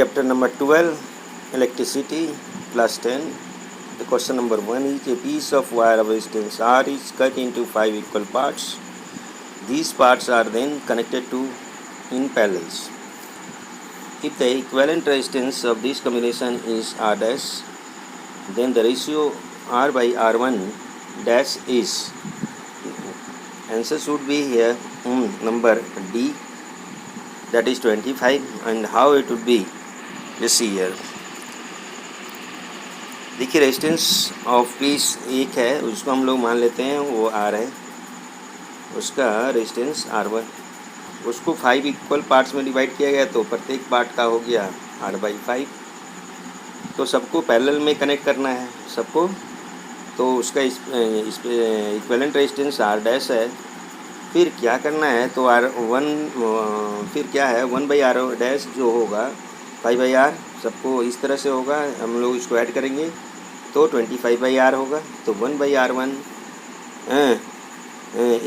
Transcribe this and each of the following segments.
Chapter number 12, Electricity, plus 10. The question number 1 is a piece of wire of resistance R is cut into 5 equal parts. These parts are then connected in parallels. If the equivalent resistance of this combination is R dash, then the ratio R by R1 dash is, answer should be here number D, that is 25. And how it would be, let's see here. देखिए resistance of peace एक है, उसको हम लोग मान लेते हैं वो आर है, उसका रेजिस्टेंस R1, उसको 5 इक्वल पार्ट्स में डिवाइड किया गया तो प्रत्येक पार्ट का हो गया R/5। तो सबको पैरेलल में कनेक्ट करना है सबको, तो उसका इक्विवेलेंट रेजिस्टेंस R डैश है। फिर क्या करना है, तो R1 फिर क्या है 1/R डैश जो होगा 5/R, सबको इस तरह से होगा, हम लोग इसको ऐड करेंगे तो 25/R होगा। तो 1/R1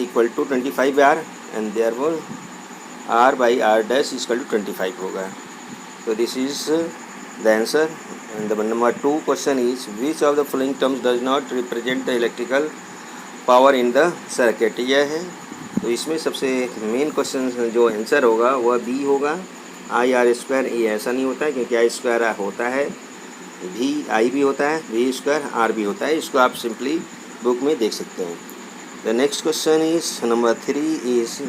equal to 25R and therefore R/R dash equal to 25 होगा। तो this is the answer. And the number 2 question is which of the following terms does not represent the electrical power in the circuit. यह है, तो इसमें सबसे main question जो answer होगा वह बी होगा। IR², ये ऐसा नहीं होता है क्योंकि I² होता है, I भी होता है, V² R भी होता है। इसको आप सिंपली बुक में देख सकते हैं। The next question is number 3 is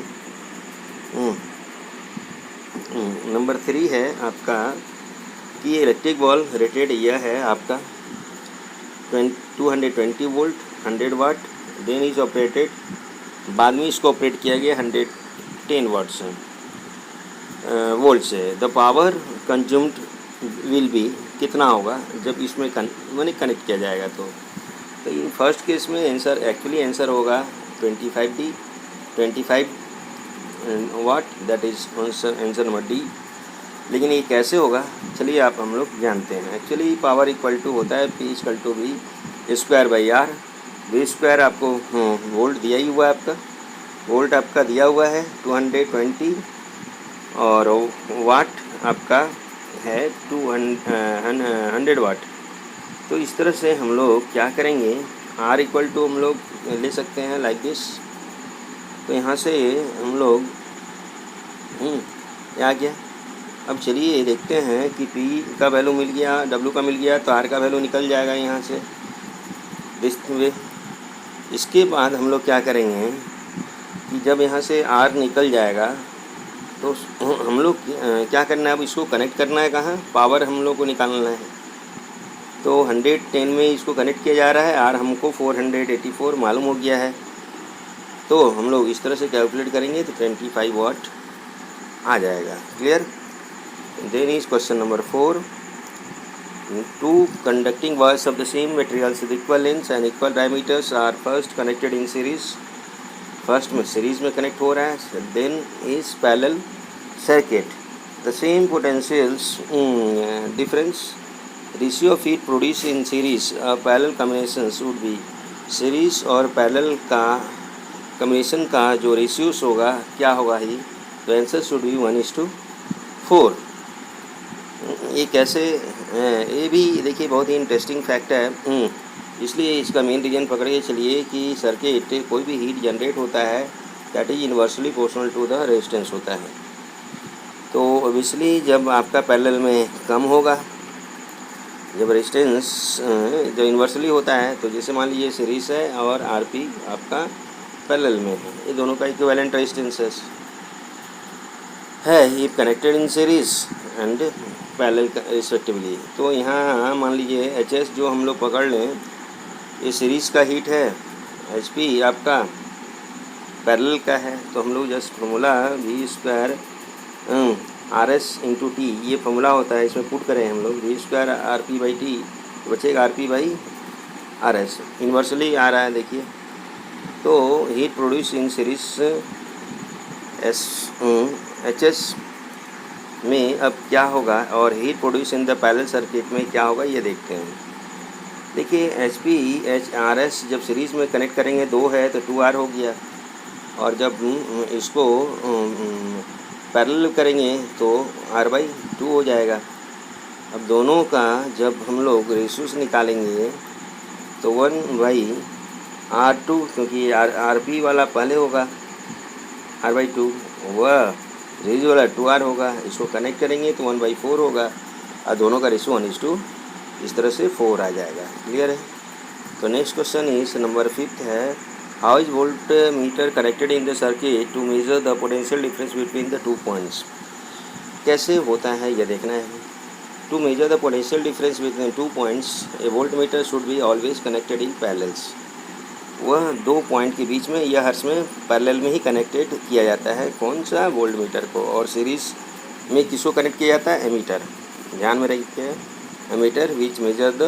number 3 है आपका कि इलेक्ट्रिक बॉल रेटेड यह है आपका 220 volt 100 watt, then is operated, बाद में इसको ऑपरेट किया गया 110 वाट से वोल्ट से। The power consumed will be, कितना होगा जब इसमें कनेक्ट किया जाएगा। तो इन फर्स्ट केस में आंसर एक्चुअली आंसर होगा 25 watt, that is answer number D. लेकिन ये कैसे होगा, चलिए आप हम लोग जानते हैं। एक्चुअली पावर इक्वल टू होता है P = V²/R। V² आपको वोल्ट दिया ही हुआ है, आपका वोल्ट आपका दिया हुआ है 220 और वाट आपका है 100 वाट। तो इस तरह से हम लोग क्या करेंगे, R इक्वल टू हम लोग ले सकते हैं लाइक दिस। तो यहाँ से हम लोग आ गया। अब चलिए देखते हैं कि P का वैल्यू मिल गया, W का मिल गया, तो R का वैल्यू निकल जाएगा यहाँ से दिस वे। इसके बाद हम लोग क्या करेंगे कि जब यहाँ से R निकल जाएगा तो हम लोग क्या करना है, अब इसको कनेक्ट करना है कहाँ, पावर हम लोग को निकालना है। तो 110 में इसको कनेक्ट किया जा रहा है, R हमको 484 मालूम हो गया है। तो हम लोग इस तरह से कैलकुलेट करेंगे तो 25 वाट आ जाएगा। Clear. Then is question number 4, 2 conducting wires of the same materials with equal lengths and equal diameters are first connected in series। First में सीरीज में कनेक्ट हो रहा है, then is parallel circuit. The same potentials difference, ratio of heat produce in series parallel combination would be. Series और parallel का combination का जो ratios होगा क्या होगा ही, तो आंसर शुड बी 1:4। ये कैसे, ये भी देखिए बहुत ही इंटरेस्टिंग फैक्ट है। इसलिए इसका मेन रीजन पकड़िए चलिए कि सर्किट कोई भी हीट जनरेट होता है that is inversely proportional to the resistance होता है। तो ऑब्वियसली जब आपका पैरेलल में कम होगा, जब रेजिस्टेंस जब इन्वर्सली होता है, तो जैसे मान लीजिए सीरीज है और आरपी आपका पैरेलल में है, ये दोनों का इक्विवेलेंट रेजिस्टेंस है if connected in series and parallel respectively. तो यहाँ मान लीजिए HS जो हम लोग पकड़ लें, ये सीरीज़ का हीट है, HP आपका पैरेलल का है। तो हम लोग just formula V² RS × T, ये फार्मूला होता है, इसमें पुट करें हम लोग V² RP/T, तो बचेगा RP/RS। इन्वर्सली आ रहा है देखिए। तो heat produce in series HS में अब क्या होगा और heat produce in the parallel circuit में क्या होगा, ये देखते हैं। देखिए HP RS जब सीरीज़ में कनेक्ट करेंगे 2 है तो 2R हो गया, और जब इसको पैरेलल करेंगे तो R/2 हो जाएगा। अब दोनों का जब हम लोग रेशियोज निकालेंगे तो 1/R2, क्योंकि RP वाला पहले होगा, R/2, वह रेशियो वाला 2R होगा, इसको कनेक्ट करेंगे तो 1/4 होगा, और दोनों का रेशियो 1:2, इस तरह से 4 आ जाएगा। क्लियर है? तो नेक्स्ट क्वेश्चन इस नंबर 5 है, how is voltmeter connected in the circuit to measure the potential difference between the 2 points. कैसे होता है यह देखना है। To measure the potential difference between 2 points a voltmeter should be always connected in parallels. वह 2 point के बीच में या हर्स में पैरेलल में ही कनेक्टेड किया जाता है, कौन सा, वोल्ट मीटर को। और सीरीज़ में किसको कनेक्ट किया जाता है, एमीटर। ध्यान में रखिए, ammeter which measure the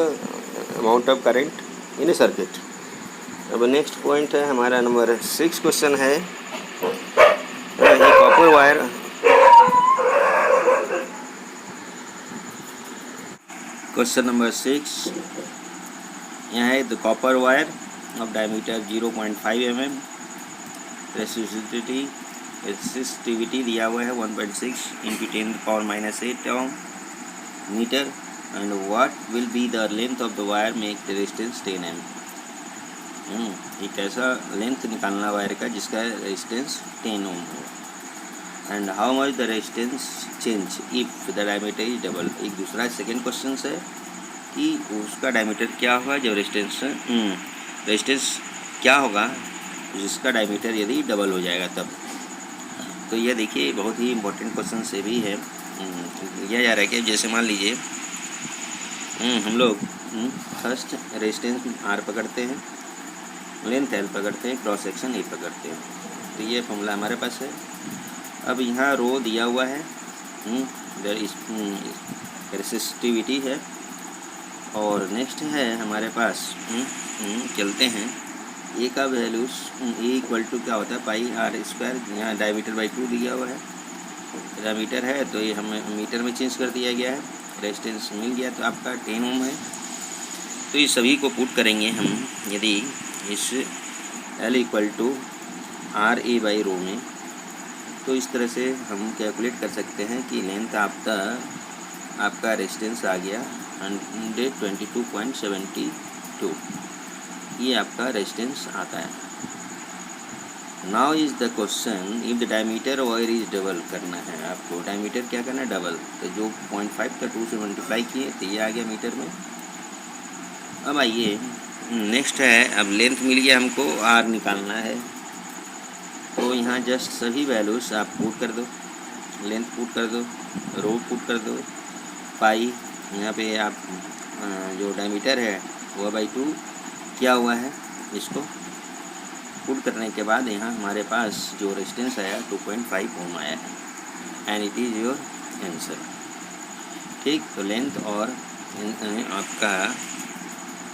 amount of current in a circuit. अब नेक्स्ट पॉइंट है हमारा नंबर 6 क्वेश्चन है, कॉपर वायर क्वेश्चन नंबर 6 यहाँ है, the copper wire of diameter 0.5 mm, resistivity दिया हुआ है 1.6 × 10⁻⁸ ohm metre, and what will be the length of the wire make the resistance 10 mm। एक ऐसा लेंथ निकालना वायर का जिसका रेजिस्टेंस 10 ओम हो। And how much the resistance change if the diameter is double. एक दूसरा सेकेंड क्वेश्चन है कि उसका डायमीटर क्या होगा जब रेजिस्टेंस क्या होगा जिसका डायमीटर यदि डबल हो जाएगा तब। तो यह देखिए बहुत ही इम्पोर्टेंट क्वेश्चन से भी है। लिया जा रहा है कि जैसे मान लीजिए हम लोग फर्स्ट रेजिस्टेंस R पकड़ते हैं, लेंथ L पकड़ते हैं, क्रॉस सेक्शन A पकड़ते हैं। तो ये फॉर्मूला हमारे पास है। अब यहाँ रो दिया हुआ है, रेसिस्टिविटी है, और नेक्स्ट है हमारे पास चलते हैं ए का वैल्यूज ए = क्या होता है, πr²। यहाँ डायमीटर बाई 2 दिया हुआ है, डायमीटर है तो ये हमें मीटर में चेंज कर दिया गया है। रेजिस्टेंस मिल गया तो आपका 10 ओम है। तो ये सभी को पुट करेंगे हम यदि इस L = RA/ρ में, तो इस तरह से हम कैलकुलेट कर सकते हैं कि लेंथ आपका रेजिस्टेंस आ गया 122.72। ये आपका रेजिस्टेंस आता है। Now is the question, if the diameter wire is double करना है आपको। डायमीटर क्या करना है, डबल। तो जो 0.5 था 2 से मल्टीप्लाई किए तो ये आ गया मीटर में। अब आइए नेक्स्ट है, अब लेंथ मिल गया हमको, R निकालना है। तो यहाँ जस्ट सभी वैल्यूज आप पुट कर दो, लेंथ पुट कर दो, रो पुट कर दो, पाई यहाँ पे आप जो डायमीटर है वह बाई 2 क्या हुआ है, इसको पुट करने के बाद यहाँ हमारे पास जो रेजिस्टेंस आया 2.5 ओम आया है, and it is your answer. ठीक, तो लेंथ और आपका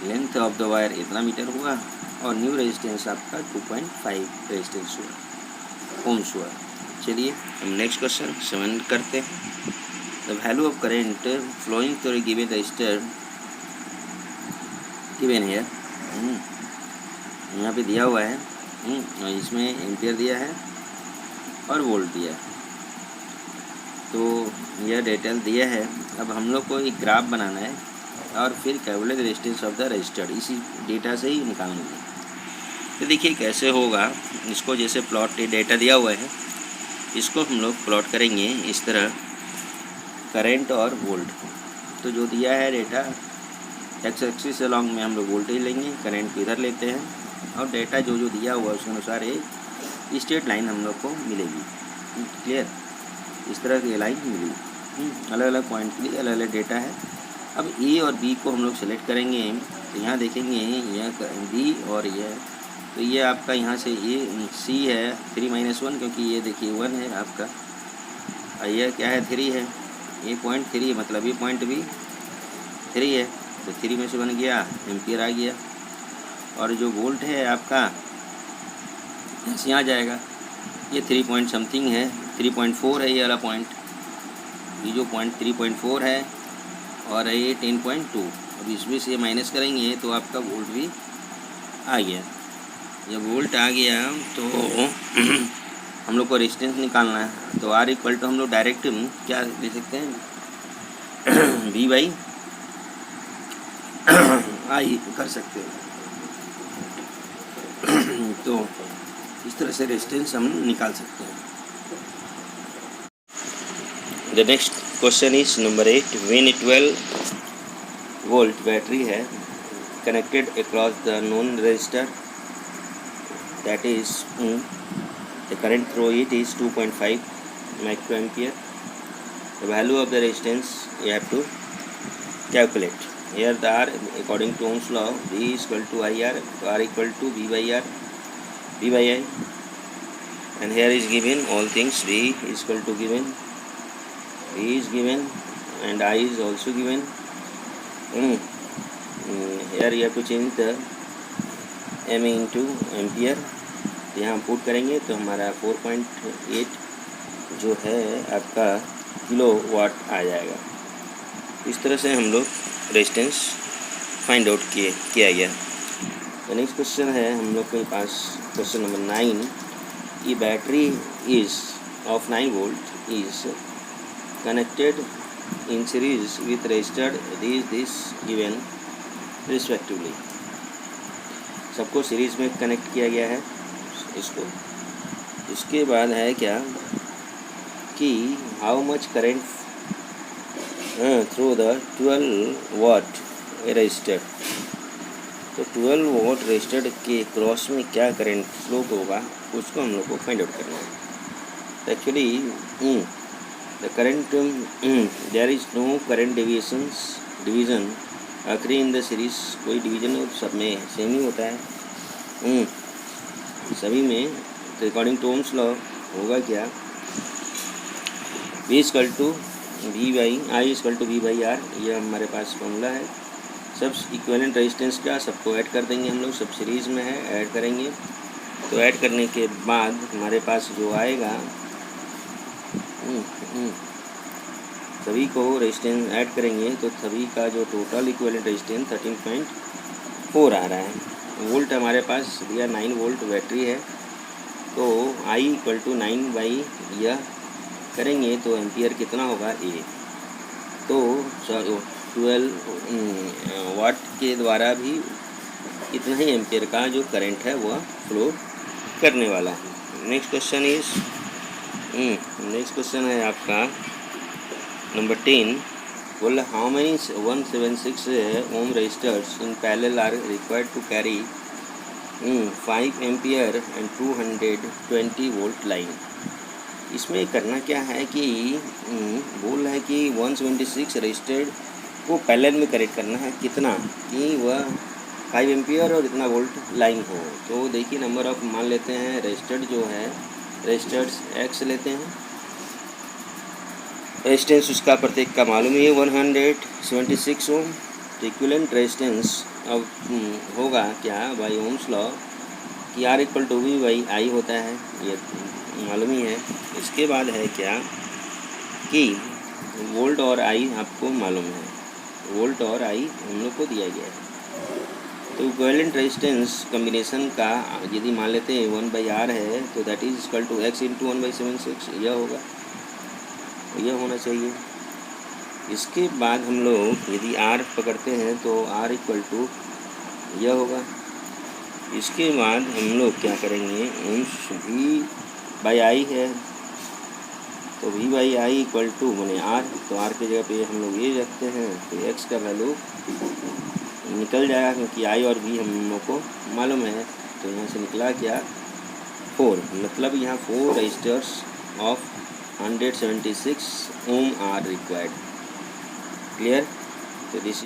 लेंथ ऑफ द वायर इतना मीटर हुआ और न्यू रेजिस्टेंस आपका 2.5 रेजिस्टेंस हुआ, ओम्स हुआ। चलिए हम नेक्स्ट क्वेश्चन 7 करते हैं। The value of current flowing through given resistor given है, यहाँ पे दिया हुआ है, इसमें एम्पियर दिया है और वोल्ट दिया है। तो यह डिटेल दिया है। अब हम लोग को एक ग्राफ बनाना है और फिर calculate resistance of the register, इसी डेटा से ही निकालना है। तो देखिए कैसे होगा, इसको जैसे प्लॉट डेटा दिया हुआ है, इसको हम लोग प्लॉट करेंगे इस तरह, करंट और वोल्ट। तो जो दिया है डेटा एक्स एक्सिस अलॉन्ग में हम लोग वोल्टेज लेंगे, करंट को इधर लेते हैं, और डेटा जो जो दिया हुआ है उसके अनुसार एक स्ट्रेट लाइन हम लोग को मिलेगी। क्लियर, इस तरह की लाइन मिलेगी। अलग अलग पॉइंट के लिए अलग अलग डेटा है। अब ए और बी को हम लोग सेलेक्ट करेंगे। तो यहाँ देखेंगे यह बी और यह, तो ये आपका यहाँ से ए सी है 3 - 1, क्योंकि ये देखिए 1 है आपका, और यह क्या है 3 है, ये पॉइंट 3 मतलब ये पॉइंट भी 3 है। तो 3 में से बन गया एम्पियर आ गया। और जो वोल्ट है आपका ऐसे आ जाएगा, ये 3 पॉइंट समथिंग है, 3.4 है ये वाला पॉइंट, ये जो पॉइंट 3.4 है, और ये 10.2। अब इसमें से माइनस करेंगे तो आपका वोल्ट भी आ गया। जब वोल्ट आ गया तो हम लोग को रेजिस्टेंस निकालना है। तो R = हम लोग डायरेक्ट क्या ले सकते हैं, V बाई आई कर सकते हैं। तो इस तरह से रेजिस्टेंस हम निकाल सकते हैं। The next question is number 8। When 12 volt battery है connected across the known resistor, that is the current through it is 2.5 microampere. The value of the resistance you have to calculate. Here the R, according to Ohm's law, V is equal to IR, R equal to V by R, V by I, and here is given all things. V is equal to given, V is given, and I is also given. Here you have to change the m into ampere. यहाँ put करेंगे तो हमारा 4.8 जो है आपका kilo watt आ जाएगा। इस तरह से हम लोग रेजिस्टेंस फाइंड आउट किया गया। तो नेक्स्ट क्वेश्चन है हम लोग के पास क्वेश्चन नंबर 9। ये battery is of 9 volt is connected in series with resistors this given respectively. सबको सीरीज में कनेक्ट किया गया है इसको। इसके बाद है क्या कि how much current through the 12 watt resistor. तो 12 वाट रजिस्टर के क्रॉस में क्या करंट फ्लो होगा उसको हम लोग को फाइंड आउट करना है। Actually the current there is no current division आखिरी इन द सीरीज। कोई डिवीज़न सब में सेम ही होता है सभी में। तो अकॉर्डिंग टू ओम्स लॉ होगा क्या, V equal to V by I equal to V by R. यह हमारे पास फॉर्मूला है। सब इक्विवेलेंट रेजिस्टेंस का सबको ऐड कर देंगे हम लोग, सब सीरीज़ में है, ऐड करेंगे। तो ऐड करने के बाद हमारे पास जो आएगा सभी को रेजिस्टेंस ऐड करेंगे तो सभी का जो टोटल इक्विवेलेंट रेजिस्टेंस 13.4 आ रहा है। वोल्ट हमारे पास दिया 9 वोल्ट बैटरी है। तो I इक्वल टू 9 बाई यह करेंगे तो एम्पियर कितना होगा A। तो 12 वाट के द्वारा भी इतना ही एम्पियर का जो करंट है वह फ्लो करने वाला है। नेक्स्ट क्वेश्चन है आपका नंबर 10। बोला how many 176 ohm resistors in parallel are required to carry 5 ampere and 220 volt line. इसमें करना क्या है कि बोल रहा है कि 176 रजिस्टर्ड को पैरेलल में कनेक्ट करना है कितना कि वह 5 एम्पियर और इतना वोल्ट लाइन हो। तो देखिए नंबर ऑफ मान लेते हैं रजिस्टर्ड जो है रजिस्टर्स X लेते हैं। रेजिस्टेंस उसका प्रत्येक का मालूम ही है 176 ओम। तो इक्विवेलेंट रेजिस्टेंस अब होगा क्या बाई ओम्स लॉ कि R equal to V by I होता है, ये मालूम ही है। इसके बाद है क्या कि वोल्ट और आई आपको मालूम है, वोल्ट और आई हम लोग को दिया गया है। तो इक्विवेलेंट रेजिस्टेंस कम्बिनेशन का यदि मान लेते हैं 1 बाई आर है तो that is equal to X into 1/76 यह होगा, यह होना चाहिए। इसके बाद हम लोग यदि R पकड़ते हैं तो R इक्वल टू यह होगा। इसके बाद हम लोग क्या करेंगे V बाई आई है तो V by I equal to मैंने R, तो R की जगह पे हम लोग ये रखते हैं तो X का वैल्यू निकल जाएगा क्योंकि I और V हम लोग को मालूम है। तो यहाँ से निकला क्या 4, मतलब यहाँ 4 resistors of 176 ohm are required. Clear. तो दिस